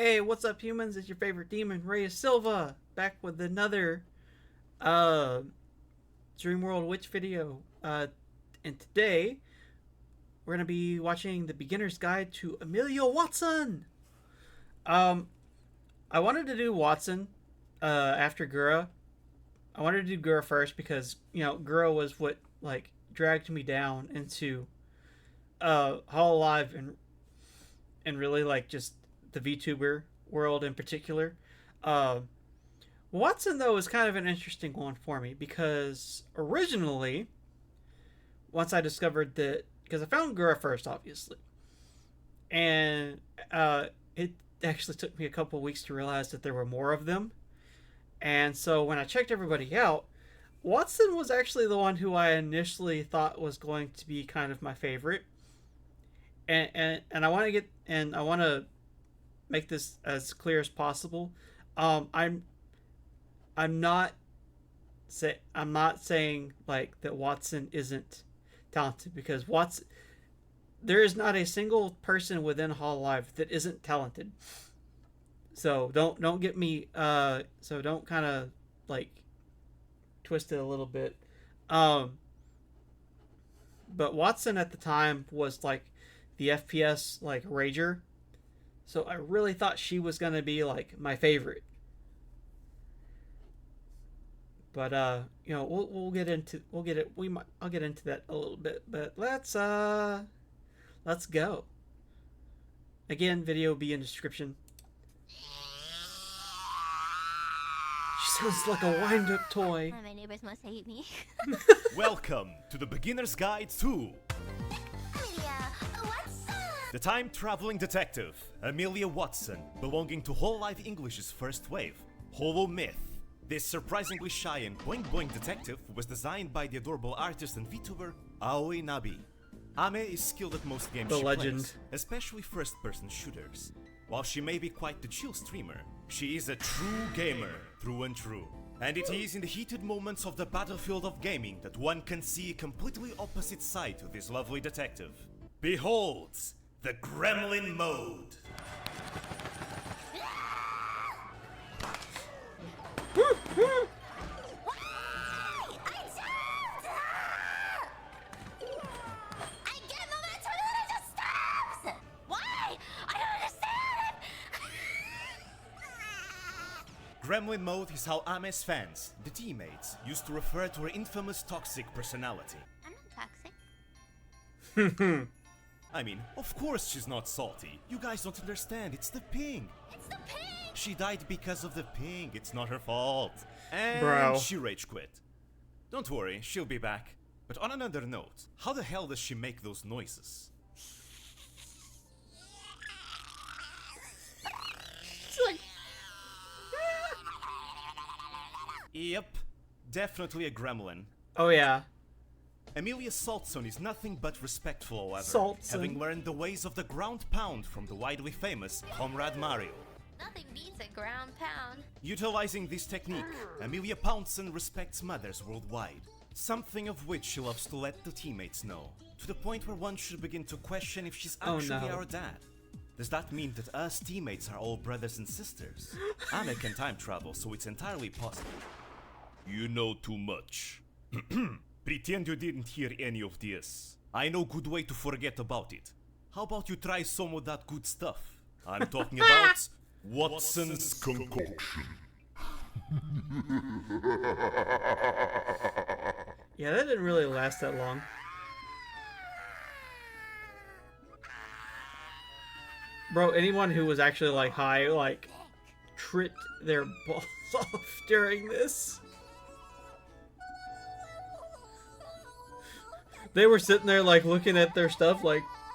Hey, what's up, humans? It's your favorite demon, Raze Silva, back with another Dream World Witch video. And today we're gonna be watching the beginner's guide to Amelia Watson. Um, I wanted to do Watson after Gura. I wanted to do Gura first because Gura was what dragged me down into Hololive and really just the VTuber world in particular. Uh, Watson, though, is kind of an interesting one for me because originally, once I discovered that, because I found Gura first, obviously, and it actually took me a couple weeks to realize that there were more of them. And so when I checked everybody out, Watson was actually the one who I initially thought was going to be kind of my favorite. And I want to make this as clear as possible. I'm not saying that Watson isn't talented, because there is not a single person within Hololive that isn't talented. So don't get me so don't kind of twist it a little bit. But Watson at the time was the FPS rager. So I really thought she was gonna be my favorite. But I'll get into that a little bit. But let's go. Again, video will be in the description. She sounds like a wind-up toy. My neighbors must hate me. Welcome to the Beginner's Guide to Amelia, what's up? the time-traveling detective, Amelia Watson, belonging to Hololive English's first wave, Holo Myth. This surprisingly shy and boing-boing detective was designed by the adorable artist and VTuber Aoi Nabi. Ame is skilled at most games she plays, especially first-person shooters. While she may be quite the chill streamer, she is a true gamer through and through. And it is in the heated moments of the battlefield of gaming that one can see a completely opposite side to this lovely detective. Behold, the Gremlin Mode. Gremlin Mode is how Ame's fans, the teammates, used to refer to her infamous toxic personality. I'm not toxic. I mean, of course she's not salty. You guys don't understand, it's the ping. It's the pig! She died because of the ping, it's not her fault. And Bro. she rage quit. Don't worry, she'll be back. But on another note, how the hell does she make those noises? Yep, definitely a gremlin. Oh yeah. Amelia Saltson is nothing but respectful, however, Saltson. having learned the ways of the ground pound from the widely famous Comrade Mario. Nothing beats a ground pound. Utilizing this technique, Amelia Poundson respects mothers worldwide, something of which she loves to let the teammates know, to the point where one should begin to question if she's actually our dad. Does that mean that us teammates are all brothers and sisters? Ame can time travel, so it's entirely possible. You know too much. Pretend you didn't hear any of this. I know good way to forget about it. How about you try some of that good stuff? I'm talking about Watson's concoction. Yeah, that didn't really last that long. Bro, anyone who was actually high tripped their balls off during this. They were sitting there looking at their stuff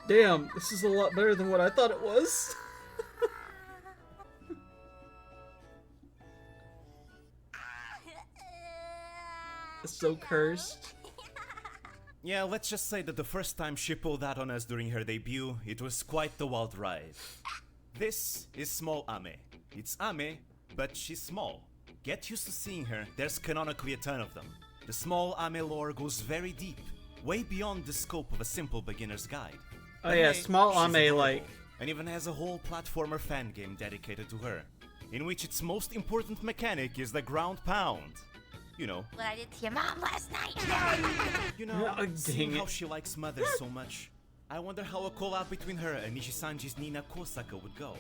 damn, this is a lot better than what I thought it was. It's so cursed. Yeah, let's just say that the first time she pulled that on us during her debut, it was quite the wild ride. This is small Ame. It's Ame, but she's small. Get used to seeing her, there's canonically a ton of them. The small Ame lore goes very deep, way beyond the scope of a simple beginner's guide. Oh yeah, small she's Ame adorable, and even has a whole platformer fan game dedicated to her, in which its most important mechanic is the ground pound. You know. What I did to your mom last night. You know, Oh, seeing dang how it. she likes mothers so much, I wonder how a collab between her and Nishisanji's Nina Kosaka would go.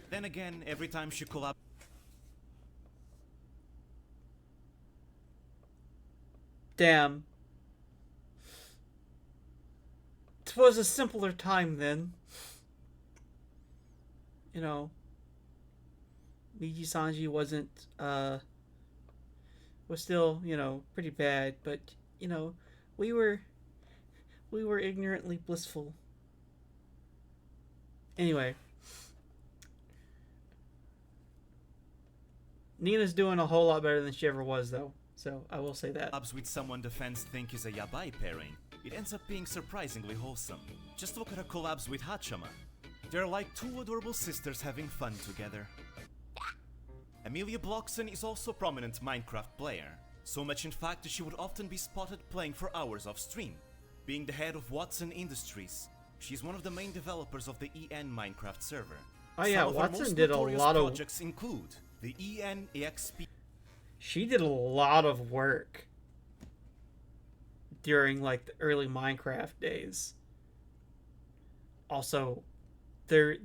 Then again, every time she collab... Damn. Twas a simpler time then. You know, Miji Sanji wasn't, was still, you know, pretty bad, but, you know, we were ignorantly blissful. Anyway. Nina's doing a whole lot better than she ever was, though. So, I will say that. collabs with someone the fans think is a yabai pairing, it ends up being surprisingly wholesome. Just look at her collabs with Hachama. They're like two adorable sisters having fun together. Amelia Blockson is also a prominent Minecraft player, so much in fact that she would often be spotted playing for hours off stream. Being the head of Watson Industries, she's one of the main developers of the EN Minecraft server. Oh yeah, Some of her Watson most did a notorious lot of... projects include the EN EXP. She did a lot of work during, like, the early Minecraft days. Also, there...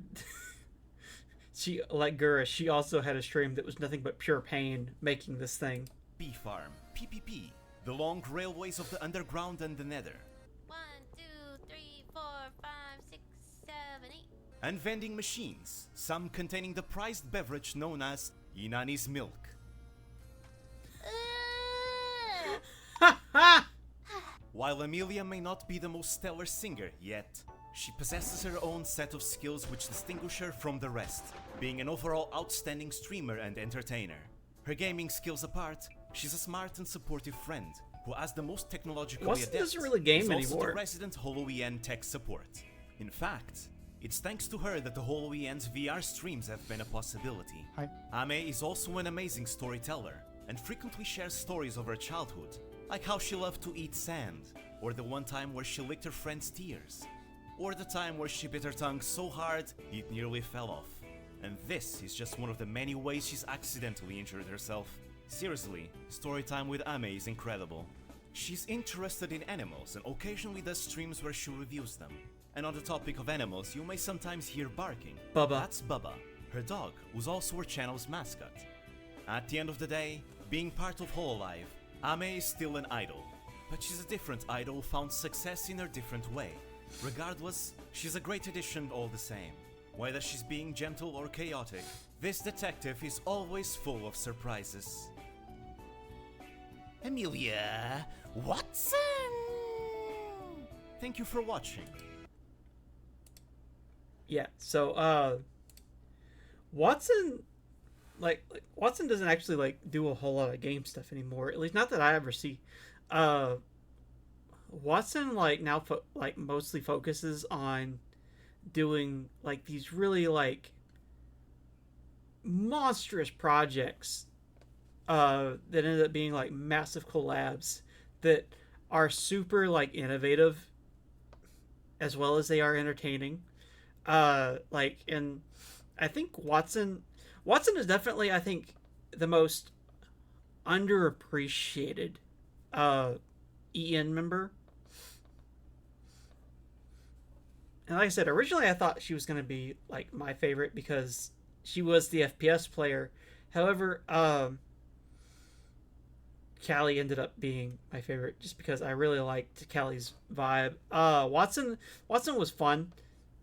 she, like Gura, she also had a stream that was nothing but pure pain making this thing. Bee Farm, PPP, the long railways of the underground and the nether. 1, 2, 3, 4, 5, 6, 7, 8. And vending machines, some containing the prized beverage known as Inani's milk. While Amelia may not be the most stellar singer yet, she possesses her own set of skills which distinguish her from the rest, being an overall outstanding streamer and entertainer. Her gaming skills apart, she's a smart and supportive friend, who as the most technologically Watson adept, doesn't really game is also anymore. the resident Hololive tech support. In fact, it's thanks to her that the Hololive's VR streams have been a possibility. Hi. Ame is also an amazing storyteller, and frequently shares stories of her childhood, like how she loved to eat sand, or the one time where she licked her friend's tears, or the time where she bit her tongue so hard it nearly fell off. And this is just one of the many ways she's accidentally injured herself. Seriously, story time with Ame is incredible. She's interested in animals and occasionally does streams where she reviews them. And on the topic of animals, you may sometimes hear barking. Bubba. That's Bubba, her dog, who's also her channel's mascot. At the end of the day, being part of Hololive, Ame is still an idol, but she's a different idol who found success in her different way. Regardless, she's a great addition all the same. Whether she's being gentle or chaotic, this detective is always full of surprises. Amelia Watson! Thank you for watching. Yeah, so, Watson... Like Watson doesn't actually, like, do a whole lot of game stuff anymore. At least not that I ever see. Watson, like, now, mostly focuses on doing, like, these really, like, monstrous projects that ended up being, like, massive collabs that are super, like, innovative as well as they are entertaining. Like, and I think Watson is definitely, I think, the most underappreciated EN member. And like I said, originally I thought she was going to be, like, my favorite because she was the FPS player. However, Callie ended up being my favorite just because I really liked Callie's vibe. Watson was fun,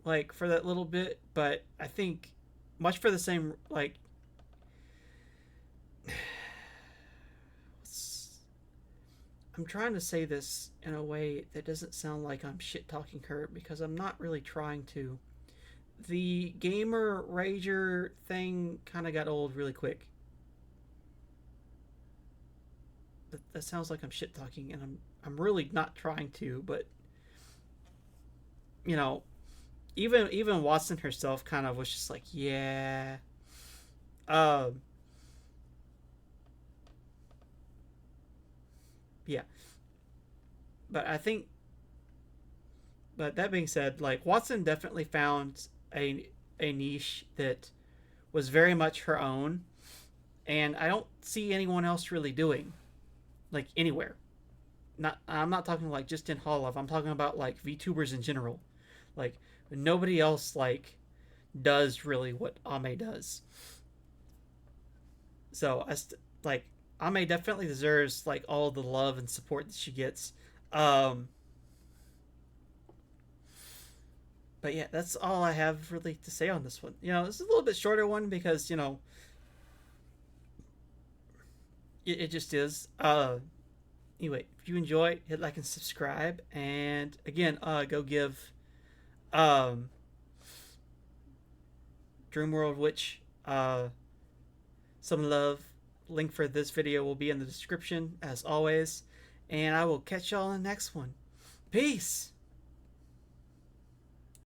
like, for that little bit, but I think much for the same, like, I'm trying to say this in a way that doesn't sound like I'm shit-talking her, because I'm not really trying to. The gamer rager thing kind of got old really quick. That sounds like I'm shit-talking, and I'm really not trying to, but, you know, even Watson herself kind of was just like, yeah. Yeah. But I think, but that being said, like, Watson definitely found a a niche that was very much her own, and I don't see anyone else really doing, like, anywhere. Not I'm not talking like just in Hololive. I'm talking about like VTubers in general. Like nobody else like does really what Ame does. So like Ame definitely deserves like all the love and support that she gets. Um, but yeah, that's all I have really to say on this one. This is a little bit shorter one because it just is. Anyway, if you enjoy, hit like and subscribe, and again, go give um Dreamworld Witch some love. Link for this video will be in the description as always, and I will catch y'all in the next one. Peace.